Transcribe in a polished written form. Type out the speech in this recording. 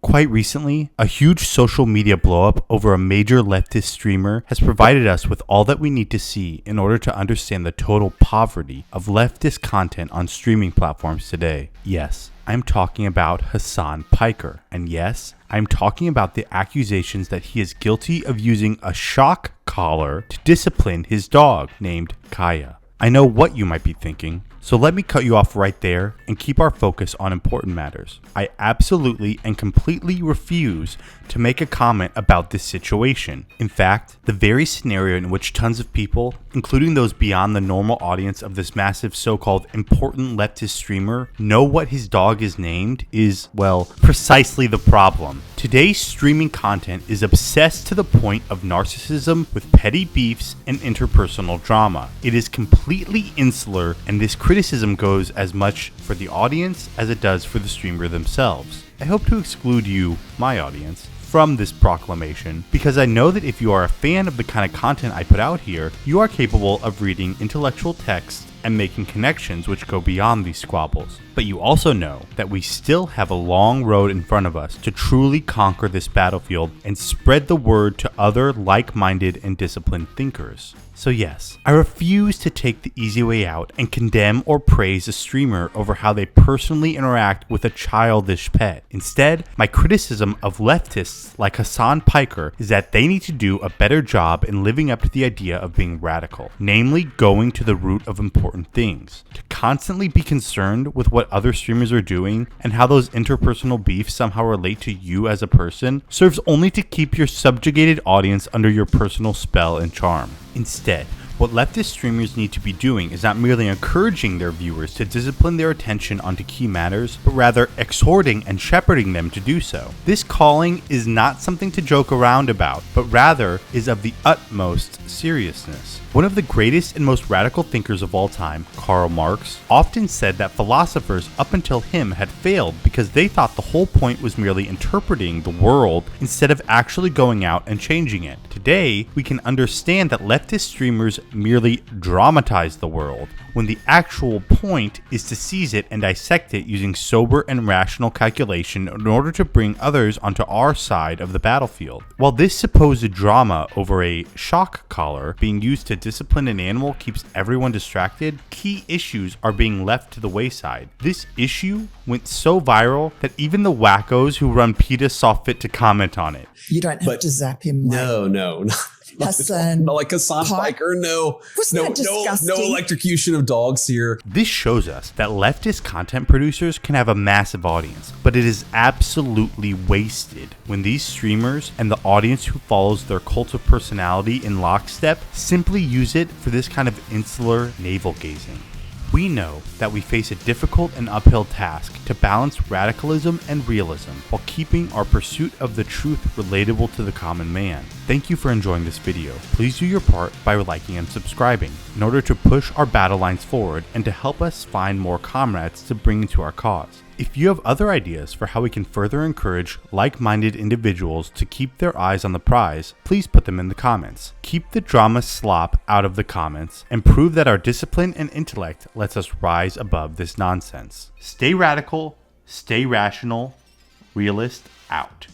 Quite recently, a huge social media blowup over a major leftist streamer has provided us with all that we need to see in order to understand the total poverty of leftist content on streaming platforms today. Yes, I'm talking about Hassan Piker, and yes, I'm talking about the accusations that he is guilty of using a shock collar to discipline his dog named Kaya. I know what you might be thinking, so let me cut you off right there and keep our focus on important matters. I absolutely and completely refuse to make a comment about this situation. In fact, the very scenario in which tons of people, including those beyond the normal audience of this massive so-called important leftist streamer, know what his dog is named is, well, precisely the problem. Today's streaming content is obsessed to the point of narcissism with petty beefs and interpersonal drama. It is completely insular, and this criticism goes as much for the audience as it does for the streamer themselves. I hope to exclude you, my audience, from this proclamation, because I know that if you are a fan of the kind of content I put out here, you are capable of reading intellectual text and making connections which go beyond these squabbles. But you also know that we still have a long road in front of us to truly conquer this battlefield and spread the word to other like-minded and disciplined thinkers. So yes, I refuse to take the easy way out and condemn or praise a streamer over how they personally interact with a childish pet. Instead, my criticism of leftists like Hassan Piker is that they need to do a better job in living up to the idea of being radical, namely going to the root of important things. To constantly be concerned with what other streamers are doing and how those interpersonal beefs somehow relate to you as a person serves only to keep your subjugated audience under your personal spell and charm. Instead, what leftist streamers need to be doing is not merely encouraging their viewers to discipline their attention onto key matters, but rather exhorting and shepherding them to do so. This calling is not something to joke around about, but rather is of the utmost seriousness. One of the greatest and most radical thinkers of all time, Karl Marx, often said that philosophers up until him had failed because they thought the whole point was merely interpreting the world instead of actually going out and changing it. Today, we can understand that leftist streamers merely dramatize the world, when the actual point is to seize it and dissect it using sober and rational calculation in order to bring others onto our side of the battlefield. While this supposed drama over a shock collar being used to discipline an animal keeps everyone distracted, key issues are being left to the wayside. This issue went so viral that even the wackos who run PETA saw fit to comment on it. You don't have to zap him. No. Hassan. Not like Hassan Piker. No electrocution of dogs here. This shows us that leftist content producers can have a massive audience, but it is absolutely wasted when these streamers and the audience who follows their cult of personality in lockstep simply use it for this kind of insular navel gazing. We know that we face a difficult and uphill task to balance radicalism and realism while keeping our pursuit of the truth relatable to the common man. Thank you for enjoying this video. Please do your part by liking and subscribing in order to push our battle lines forward and to help us find more comrades to bring into our cause. If you have other ideas for how we can further encourage like-minded individuals to keep their eyes on the prize, please put them in the comments. Keep the drama slop out of the comments and prove that our discipline and intellect lets us rise above this nonsense. Stay radical, stay rational, Realist out.